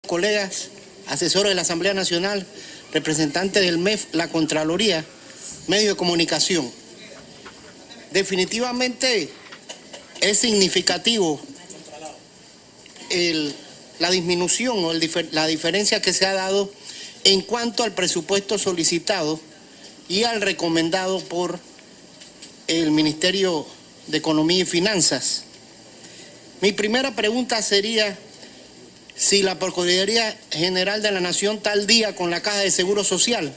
colegas, asesores de la Asamblea Nacional, representantes del MEF, la Contraloría, medios de comunicación. Definitivamente es significativo la disminución o la diferencia que se ha dado en cuanto al presupuesto solicitado y al recomendado por el Ministerio de Economía y Finanzas. Mi primera pregunta sería si la Procuraduría General de la Nación está al día con la Caja de Seguro Social.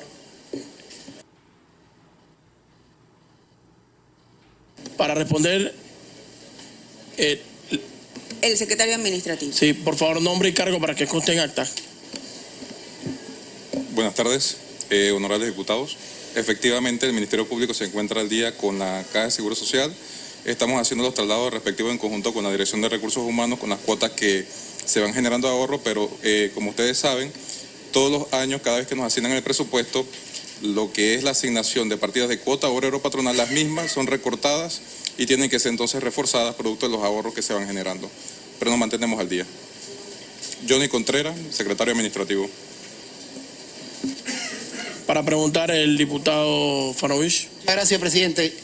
Para responder... el secretario administrativo. Sí, por favor, nombre y cargo para que conste en acta. Buenas tardes, honorables diputados. Efectivamente, el Ministerio Público se encuentra al día con la Caja de Seguro Social. Estamos haciendo los traslados respectivos en conjunto con la Dirección de Recursos Humanos, con las cuotas que se van generando de ahorro, pero como ustedes saben, todos los años, cada vez que nos asignan el presupuesto, lo que es la asignación de partidas de cuota obrero patronal, las mismas son recortadas y tienen que ser entonces reforzadas producto de los ahorros que se van generando. Pero nos mantenemos al día. Johnny Contreras, secretario administrativo. Para preguntar el diputado Fanovich. Gracias, presidente.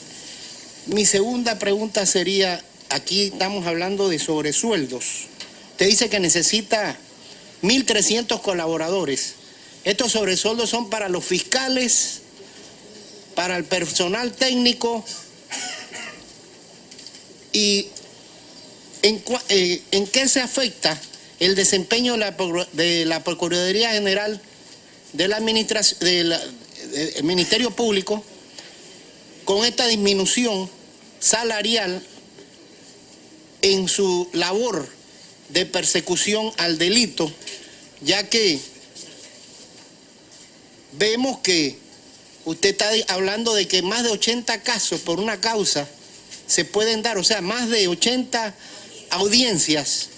Mi segunda pregunta sería, aquí estamos hablando de sobresueldos. Usted dice que necesita 1.300 colaboradores. Estos sobresueldos son para los fiscales, para el personal técnico y ¿en qué se afecta el desempeño de la Procuraduría General de la Administración, del Ministerio Público con esta disminución salarial en su labor de persecución al delito, ya que vemos que usted está hablando de que más de 80 casos por una causa se pueden dar, o sea, más de 80 audiencias,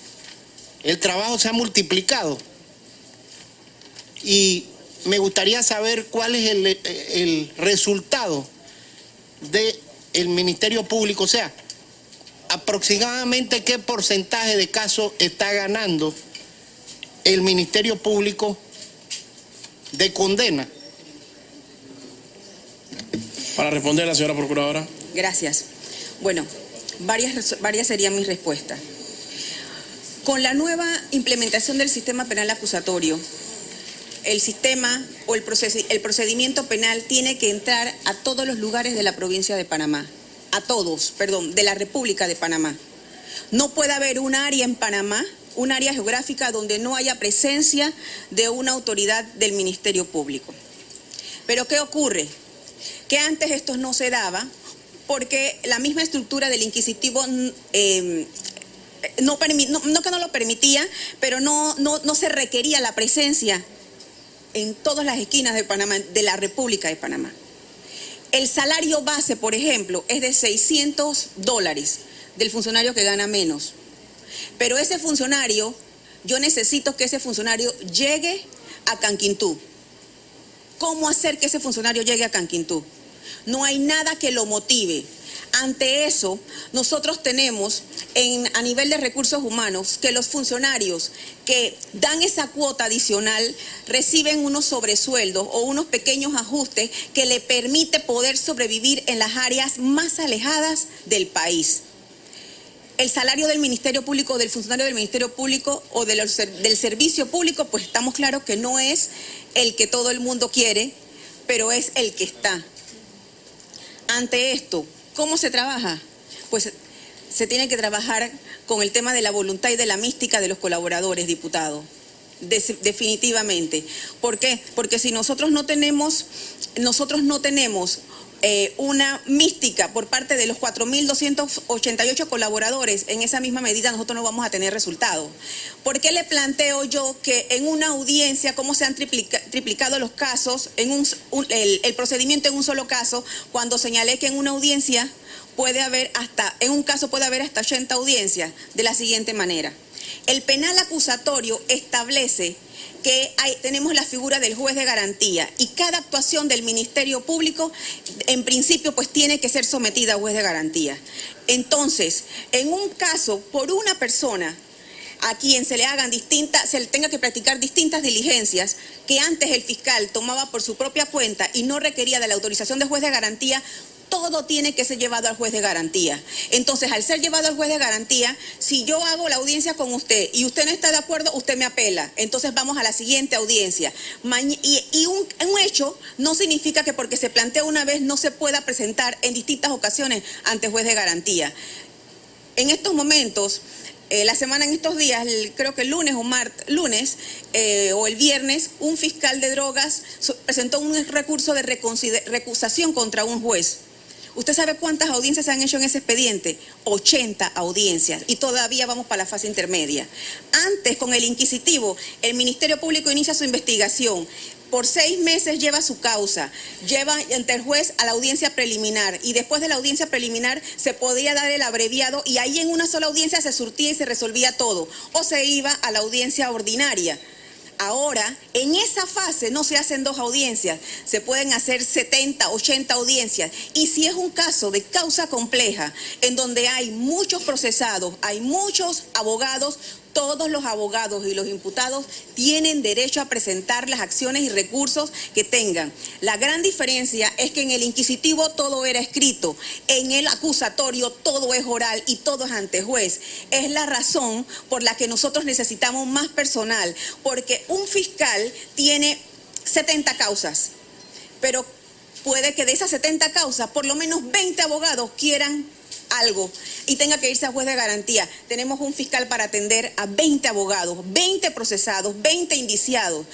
el trabajo se ha multiplicado. Y me gustaría saber cuál es el resultado del Ministerio Público, o sea, aproximadamente qué porcentaje de casos está ganando el Ministerio Público de condena. Para responder la señora Procuradora. Gracias. Bueno, varias serían mis respuestas. Con la nueva implementación del sistema penal acusatorio, el sistema o el procedimiento penal tiene que entrar a todos los lugares de la provincia de Panamá, de la República de Panamá. No puede haber un área en Panamá, un área geográfica donde no haya presencia de una autoridad del Ministerio Público. Pero ¿qué ocurre? Que antes esto no se daba porque la misma estructura del inquisitivo no que no lo permitía, pero no se requería la presencia en todas las esquinas de Panamá, de la República de Panamá. El salario base, por ejemplo, es de $600 del funcionario que gana menos. Pero ese funcionario, yo necesito que ese funcionario llegue a Canquintú. ¿Cómo hacer que ese funcionario llegue a Canquintú? No hay nada que lo motive. Ante eso, nosotros tenemos a nivel de recursos humanos que los funcionarios que dan esa cuota adicional reciben unos sobresueldos o unos pequeños ajustes que le permite poder sobrevivir en las áreas más alejadas del país. El salario del Ministerio Público, del funcionario del Ministerio Público o del servicio público, pues estamos claros que no es el que todo el mundo quiere, pero es el que está. Ante esto, ¿cómo se trabaja? Pues se tiene que trabajar con el tema de la voluntad y de la mística de los colaboradores, diputado. Definitivamente. ¿Por qué? Porque si nosotros no tenemos una mística por parte de los 4.288 colaboradores, en esa misma medida nosotros no vamos a tener resultados. ¿Por qué le planteo yo que en una audiencia, cómo se han triplicado los casos, el procedimiento en un solo caso, cuando señalé que en una audiencia en un caso puede haber hasta 80 audiencias? De la siguiente manera. El penal acusatorio establece que tenemos la figura del juez de garantía y cada actuación del Ministerio Público, en principio, pues tiene que ser sometida a juez de garantía. Entonces, en un caso, por una persona, a quien se le tenga que practicar distintas diligencias que antes el fiscal tomaba por su propia cuenta y no requería de la autorización del juez de garantía, todo tiene que ser llevado al juez de garantía. Entonces, al ser llevado al juez de garantía, si yo hago la audiencia con usted y usted no está de acuerdo, usted me apela. Entonces vamos a la siguiente audiencia. Y un hecho no significa que porque se plantea una vez no se pueda presentar en distintas ocasiones ante juez de garantía. En estos momentos, la semana, en estos días, creo que el lunes o el viernes, un fiscal de drogas presentó un recurso de recusación contra un juez. ¿Usted sabe cuántas audiencias se han hecho en ese expediente? 80 audiencias, y todavía vamos para la fase intermedia. Antes, con el inquisitivo, el Ministerio Público inicia su investigación. Por 6 meses lleva su causa, lleva ante el juez a la audiencia preliminar, y después de la audiencia preliminar se podía dar el abreviado, y ahí en una sola audiencia se surtía y se resolvía todo, o se iba a la audiencia ordinaria. Ahora, en esa fase no se hacen 2 audiencias, se pueden hacer 70, 80 audiencias. Y si es un caso de causa compleja, en donde hay muchos procesados, hay muchos abogados, todos los abogados y los imputados tienen derecho a presentar las acciones y recursos que tengan. La gran diferencia es que en el inquisitivo todo era escrito, en el acusatorio todo es oral y todo es ante juez. Es la razón por la que nosotros necesitamos más personal, porque un fiscal tiene 70 causas, pero puede que de esas 70 causas por lo menos 20 abogados quieran algo y tenga que irse a juez de garantía. Tenemos un fiscal para atender a 20 abogados, 20 procesados, 20 indiciados.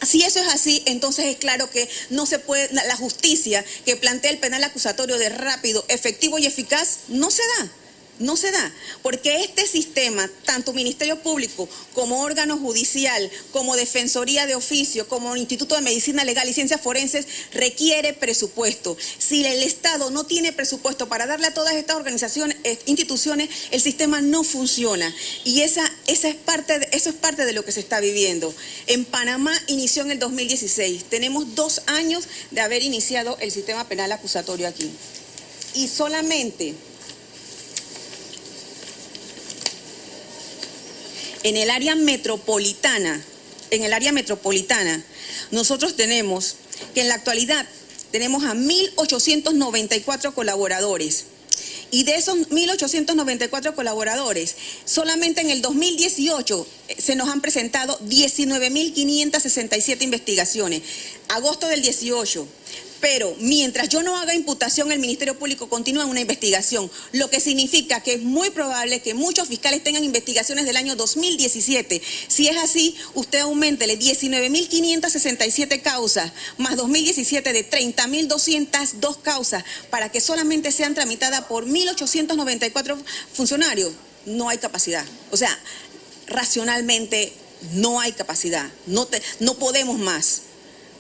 Si eso es así, entonces es claro que no se puede, la justicia que plantea el penal acusatorio de rápido, efectivo y eficaz, no se da. No se da, porque este sistema, tanto Ministerio Público como órgano judicial, como Defensoría de Oficio, como Instituto de Medicina Legal y Ciencias Forenses, requiere presupuesto. Si el Estado no tiene presupuesto para darle a todas estas organizaciones, instituciones, el sistema no funciona. Y eso es parte de lo que se está viviendo. En Panamá inició en el 2016. Tenemos 2 años de haber iniciado el sistema penal acusatorio aquí. Y solamente en el área metropolitana, nosotros tenemos que en la actualidad tenemos a 1.894 colaboradores. Y de esos 1.894 colaboradores, solamente en el 2018 se nos han presentado 19.567 investigaciones. Agosto del 18. Pero mientras yo no haga imputación, el Ministerio Público continúa en una investigación, lo que significa que es muy probable que muchos fiscales tengan investigaciones del año 2017. Si es así, usted auméntele 19.567 causas, más 2017 de 30.202 causas, para que solamente sean tramitadas por 1.894 funcionarios. No hay capacidad. O sea, racionalmente no hay capacidad. No podemos más.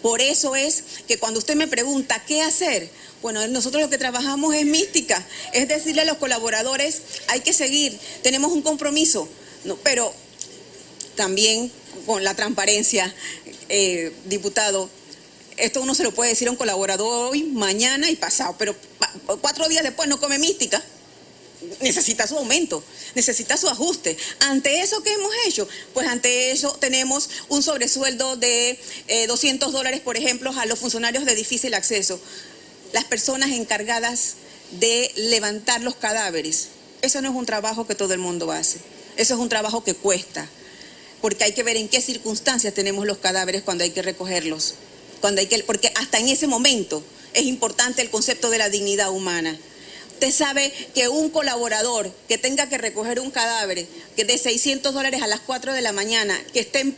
Por eso es que cuando usted me pregunta qué hacer, bueno, nosotros lo que trabajamos es mística, es decirle a los colaboradores, hay que seguir, tenemos un compromiso, no, pero también con la transparencia, diputado, esto uno se lo puede decir a un colaborador hoy, mañana y pasado, pero 4 días después no come mística. Necesita su aumento, necesita su ajuste. Ante eso, ¿qué hemos hecho? Pues ante eso tenemos un sobresueldo de $200, por ejemplo, a los funcionarios de difícil acceso, las personas encargadas de levantar los cadáveres. Eso no es un trabajo que todo el mundo hace, eso es un trabajo que cuesta, porque hay que ver en qué circunstancias tenemos los cadáveres cuando hay que recogerlos, porque hasta en ese momento es importante el concepto de la dignidad humana. Usted sabe que un colaborador que tenga que recoger un cadáver que de $600 a las 4 de la mañana, que estén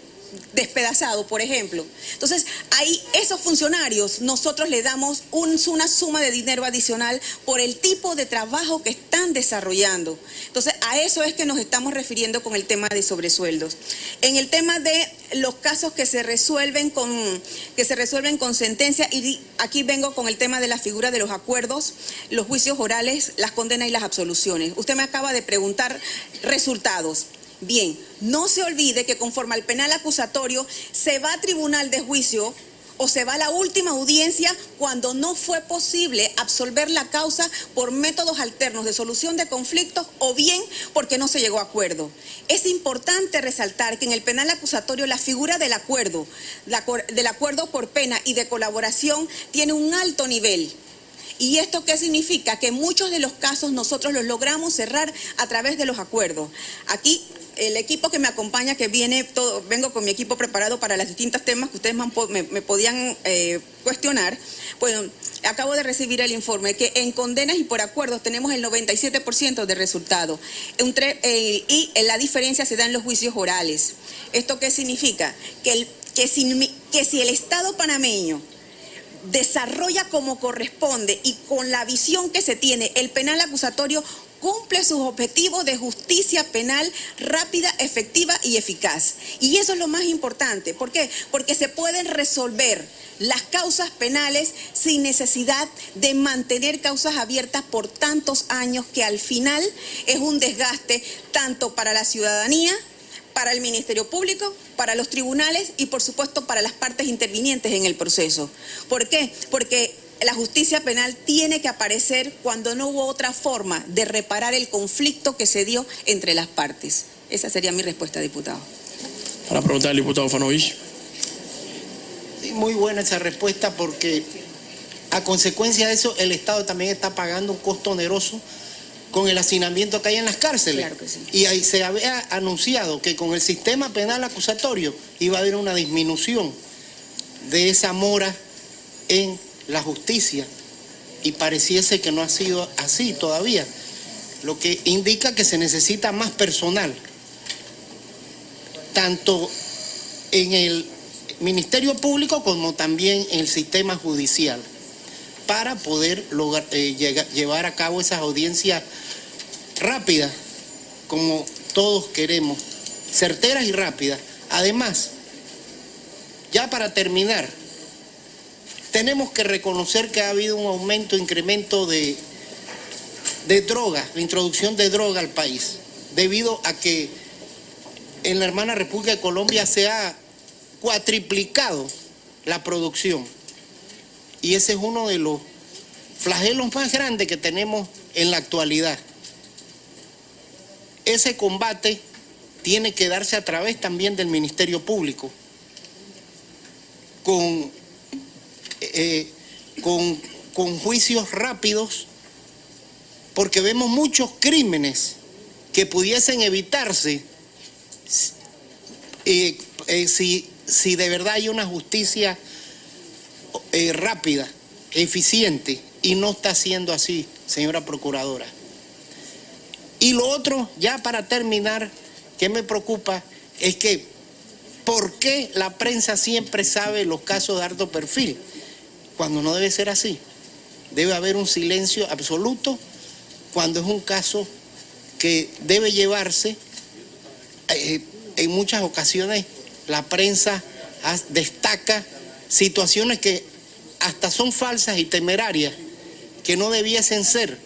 despedazado, por ejemplo. Entonces, ahí esos funcionarios nosotros le damos una suma de dinero adicional por el tipo de trabajo que están desarrollando. Entonces, a eso es que nos estamos refiriendo con el tema de sobresueldos. En el tema de los casos que se resuelven con sentencia, y aquí vengo con el tema de la figura de los acuerdos, los juicios orales, las condenas y las absoluciones. Usted me acaba de preguntar resultados. Bien, no se olvide que conforme al penal acusatorio se va a tribunal de juicio o se va a la última audiencia cuando no fue posible absolver la causa por métodos alternos de solución de conflictos o bien porque no se llegó a acuerdo. Es importante resaltar que en el penal acusatorio la figura del acuerdo por pena y de colaboración tiene un alto nivel. ¿Y esto qué significa? Que muchos de los casos nosotros los logramos cerrar a través de los acuerdos. Aquí el equipo que me acompaña, que vengo con mi equipo preparado para los distintos temas que ustedes me podían cuestionar. Bueno, acabo de recibir el informe que en condenas y por acuerdos tenemos el 97% de resultado. Y la diferencia se da en los juicios orales. ¿Esto qué significa? Que si el Estado panameño desarrolla como corresponde y con la visión que se tiene, el penal acusatorio cumple sus objetivos de justicia penal rápida, efectiva y eficaz. Y eso es lo más importante. ¿Por qué? Porque se pueden resolver las causas penales sin necesidad de mantener causas abiertas por tantos años, que al final es un desgaste tanto para la ciudadanía, para el Ministerio Público, para los tribunales y por supuesto para las partes intervinientes en el proceso. ¿Por qué? Porque la justicia penal tiene que aparecer cuando no hubo otra forma de reparar el conflicto que se dio entre las partes. Esa sería mi respuesta, diputado. Para preguntar al diputado Fanovich. Sí, muy buena esa respuesta, porque a consecuencia de eso el Estado también está pagando un costo oneroso con el hacinamiento que hay en las cárceles. Claro que sí. Y ahí se había anunciado que con el sistema penal acusatorio iba a haber una disminución de esa mora en la justicia, y pareciese que no ha sido así todavía, lo que indica que se necesita más personal, tanto en el Ministerio Público como también en el sistema judicial, para poder llevar a cabo esas audiencias rápidas, como todos queremos, certeras y rápidas. Además, ya para terminar, tenemos que reconocer que ha habido un incremento de droga, la introducción de droga al país, debido a que en la hermana República de Colombia se ha cuatriplicado la producción. Y ese es uno de los flagelos más grandes que tenemos en la actualidad. Ese combate tiene que darse a través también del Ministerio Público, con juicios rápidos, porque vemos muchos crímenes que pudiesen evitarse si de verdad hay una justicia rápida, eficiente, y no está siendo así, señora Procuradora. Y lo otro, ya para terminar, que me preocupa, es que ¿por qué la prensa siempre sabe los casos de alto perfil? Cuando no debe ser así. Debe haber un silencio absoluto cuando es un caso que debe llevarse. En muchas ocasiones la prensa destaca situaciones que hasta son falsas y temerarias, que no debiesen ser.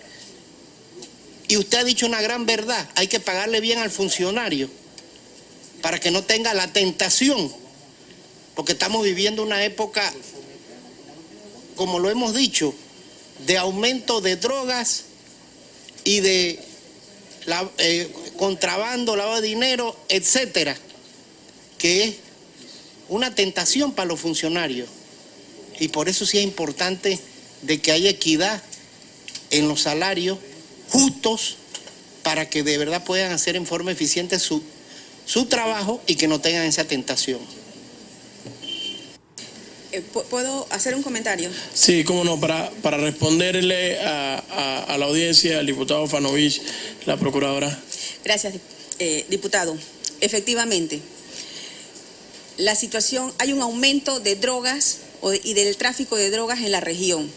Y usted ha dicho una gran verdad: hay que pagarle bien al funcionario para que no tenga la tentación, porque estamos viviendo una época, como lo hemos dicho, de aumento de drogas y de contrabando, lavado de dinero, etcétera, que es una tentación para los funcionarios. Y por eso sí es importante de que haya equidad en los salarios justos, para que de verdad puedan hacer en forma eficiente su trabajo y que no tengan esa tentación. ¿Puedo hacer un comentario? Sí, cómo no, para responderle a la audiencia, al diputado Fanovich, la procuradora. Gracias, diputado. Efectivamente, la situación, hay un aumento de drogas y del tráfico de drogas en la región,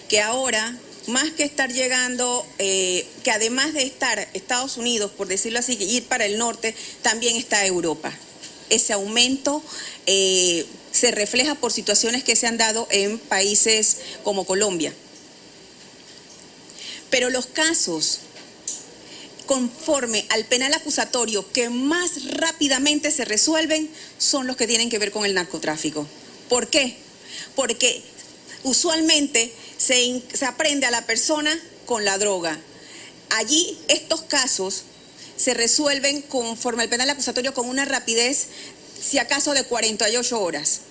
que ahora, más que estar llegando, que además de estar Estados Unidos, por decirlo así, ir para el norte, también está Europa. Ese aumento se refleja por situaciones que se han dado en países como Colombia. Pero los casos conforme al penal acusatorio que más rápidamente se resuelven son los que tienen que ver con el narcotráfico. ¿Por qué? porque usualmente se aprende a la persona con la droga. Allí estos casos se resuelven conforme al penal acusatorio con una rapidez, si acaso, de 48 horas.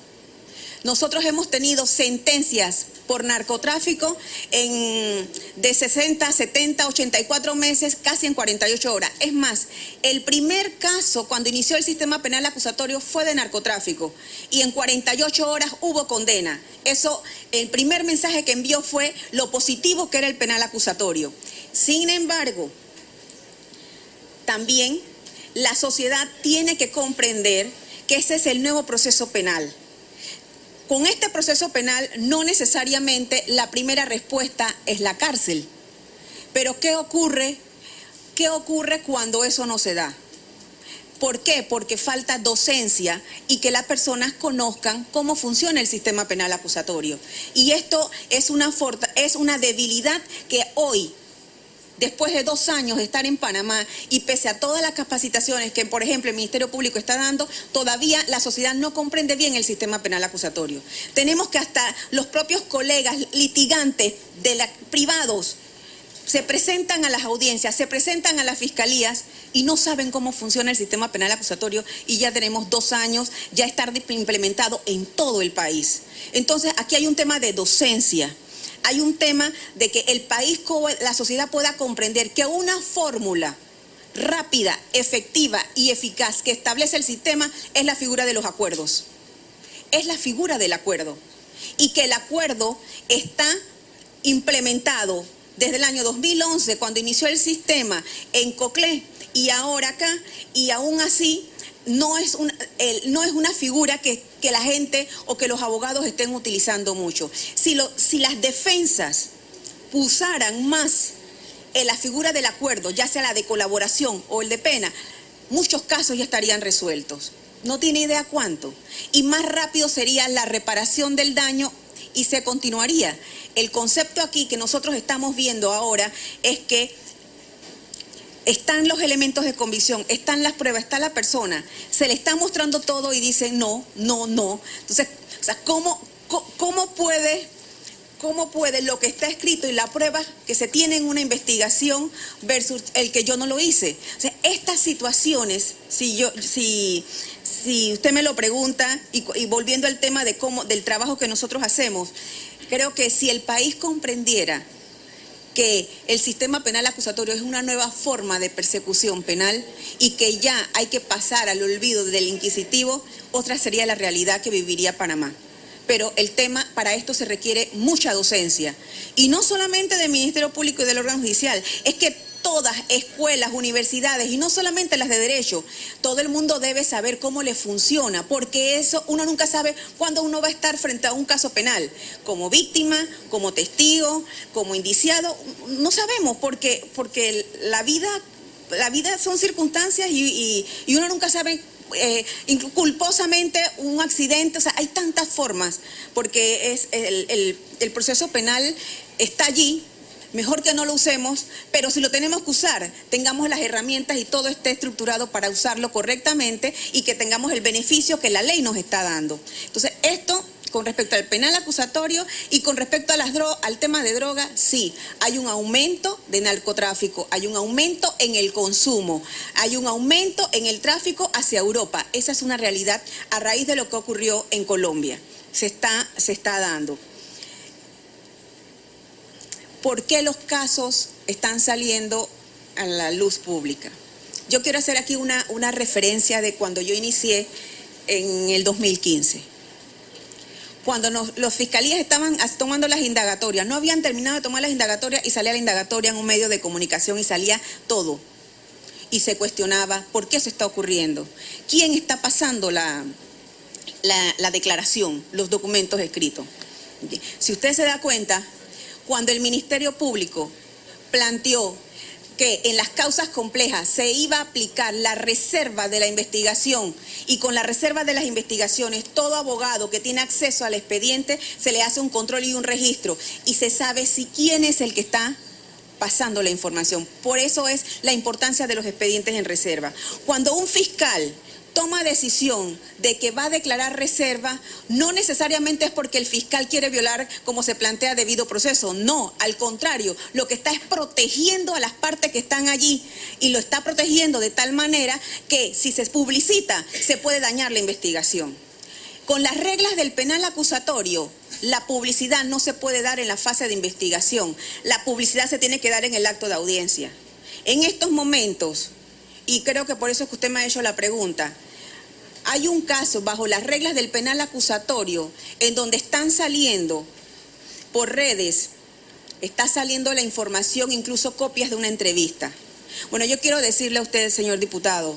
Nosotros hemos tenido sentencias por narcotráfico de 60, 70, 84 meses, casi en 48 horas. Es más, el primer caso cuando inició el sistema penal acusatorio fue de narcotráfico y en 48 horas hubo condena. Eso, el primer mensaje que envió fue lo positivo que era el penal acusatorio. Sin embargo, también la sociedad tiene que comprender que ese es el nuevo proceso penal. Con este proceso penal no necesariamente la primera respuesta es la cárcel. Pero ¿qué ocurre cuando eso no se da? ¿Por qué? Porque falta docencia y que las personas conozcan cómo funciona el sistema penal acusatorio. Y esto es una debilidad que hoy, después de 2 años de estar en Panamá y pese a todas las capacitaciones que, por ejemplo, el Ministerio Público está dando, todavía la sociedad no comprende bien el sistema penal acusatorio. Tenemos que hasta los propios colegas litigantes privados se presentan a las audiencias, se presentan a las fiscalías y no saben cómo funciona el sistema penal acusatorio y ya tenemos 2 años, ya está implementado en todo el país. Entonces, aquí hay un tema de docencia. Hay un tema de que el país, la sociedad pueda comprender que una fórmula rápida, efectiva y eficaz que establece el sistema es la figura de los acuerdos. Es la figura del acuerdo. Y que el acuerdo está implementado desde el año 2011, cuando inició el sistema en Coclé, y ahora acá, y aún así no es una figura que la gente o que los abogados estén utilizando mucho. Si las defensas usaran más en la figura del acuerdo, ya sea la de colaboración o el de pena, muchos casos ya estarían resueltos. No tiene idea cuánto. Y más rápido sería la reparación del daño y se continuaría. El concepto aquí que nosotros estamos viendo ahora es que están los elementos de convicción, están las pruebas, está la persona, se le está mostrando todo y dice no, no, no. Entonces, o sea, ¿cómo puede lo que está escrito y la prueba que se tiene en una investigación versus el que yo no lo hice? O sea, estas situaciones, si usted me lo pregunta, y volviendo al tema del trabajo que nosotros hacemos, creo que si el país comprendiera que el sistema penal acusatorio es una nueva forma de persecución penal y que ya hay que pasar al olvido del inquisitivo, otra sería la realidad que viviría Panamá. Pero el tema, para esto se requiere mucha docencia. Y no solamente del Ministerio Público y del órgano judicial, es que todas escuelas, universidades, y no solamente las de derecho, todo el mundo debe saber cómo le funciona, porque eso uno nunca sabe cuándo uno va a estar frente a un caso penal, como víctima, como testigo, como indiciado, no sabemos, porque la vida son circunstancias y uno nunca sabe. Culposamente un accidente, o sea, hay tantas formas, porque es el proceso penal está allí, mejor que no lo usemos, pero si lo tenemos que usar, tengamos las herramientas y todo esté estructurado para usarlo correctamente y que tengamos el beneficio que la ley nos está dando. Entonces, esto con respecto al penal acusatorio y con respecto a al tema de droga, sí, hay un aumento de narcotráfico, hay un aumento en el consumo, hay un aumento en el tráfico hacia Europa. Esa es una realidad a raíz de lo que ocurrió en Colombia. Se está dando. ¿Por qué los casos están saliendo a la luz pública? Yo quiero hacer aquí una referencia de cuando yo inicié en el 2015. Cuando los fiscalías estaban tomando las indagatorias, no habían terminado de tomar las indagatorias y salía la indagatoria en un medio de comunicación y salía todo. Y se cuestionaba por qué eso está ocurriendo. ¿Quién está pasando la declaración, los documentos escritos? Si usted se da cuenta, cuando el Ministerio Público planteó que en las causas complejas se iba a aplicar la reserva de la investigación y con la reserva de las investigaciones todo abogado que tiene acceso al expediente se le hace un control y un registro y se sabe quién es el que está pasando la información. Por eso es la importancia de los expedientes en reserva. Cuando un fiscal toma decisión de que va a declarar reserva, no necesariamente es porque el fiscal quiere violar, como se plantea, debido proceso. No, al contrario, lo que está es protegiendo a las partes que están allí y lo está protegiendo de tal manera que si se publicita se puede dañar la investigación. Con las reglas del penal acusatorio, la publicidad no se puede dar en la fase de investigación. La publicidad se tiene que dar en el acto de audiencia. En estos momentos, y creo que por eso es que usted me ha hecho la pregunta, hay un caso bajo las reglas del penal acusatorio en donde están saliendo por redes, está saliendo la información, incluso copias de una entrevista. Bueno, yo quiero decirle a usted, señor diputado,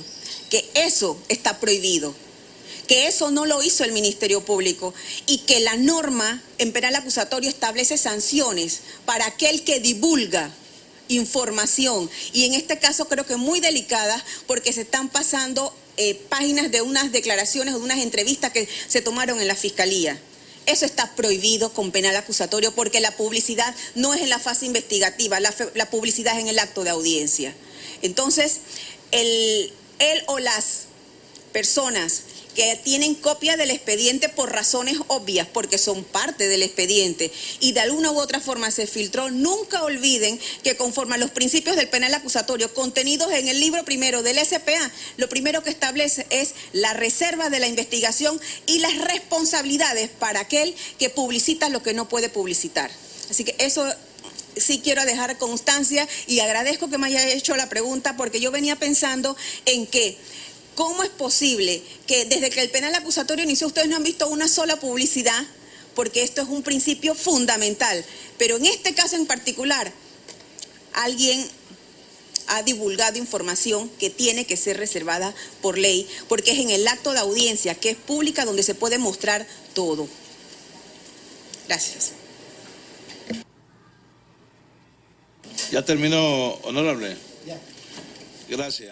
que eso está prohibido, que eso no lo hizo el Ministerio Público y que la norma en penal acusatorio establece sanciones para aquel que divulga información, y en este caso creo que muy delicada porque se están pasando páginas de unas declaraciones o de unas entrevistas que se tomaron en la Fiscalía. Eso está prohibido con penal acusatorio porque la publicidad no es en la fase investigativa, la publicidad es en el acto de audiencia. Entonces, él o las personas que tienen copia del expediente por razones obvias, porque son parte del expediente, y de alguna u otra forma se filtró, nunca olviden que conforme a los principios del penal acusatorio contenidos en el libro primero del SPA, lo primero que establece es la reserva de la investigación y las responsabilidades para aquel que publicita lo que no puede publicitar. Así que eso sí quiero dejar constancia y agradezco que me haya hecho la pregunta porque yo venía pensando en que ¿cómo es posible que desde que el penal acusatorio inició ustedes no han visto una sola publicidad? Porque esto es un principio fundamental. Pero en este caso en particular, alguien ha divulgado información que tiene que ser reservada por ley, porque es en el acto de audiencia, que es pública, donde se puede mostrar todo. Gracias. Ya terminó, honorable. Gracias.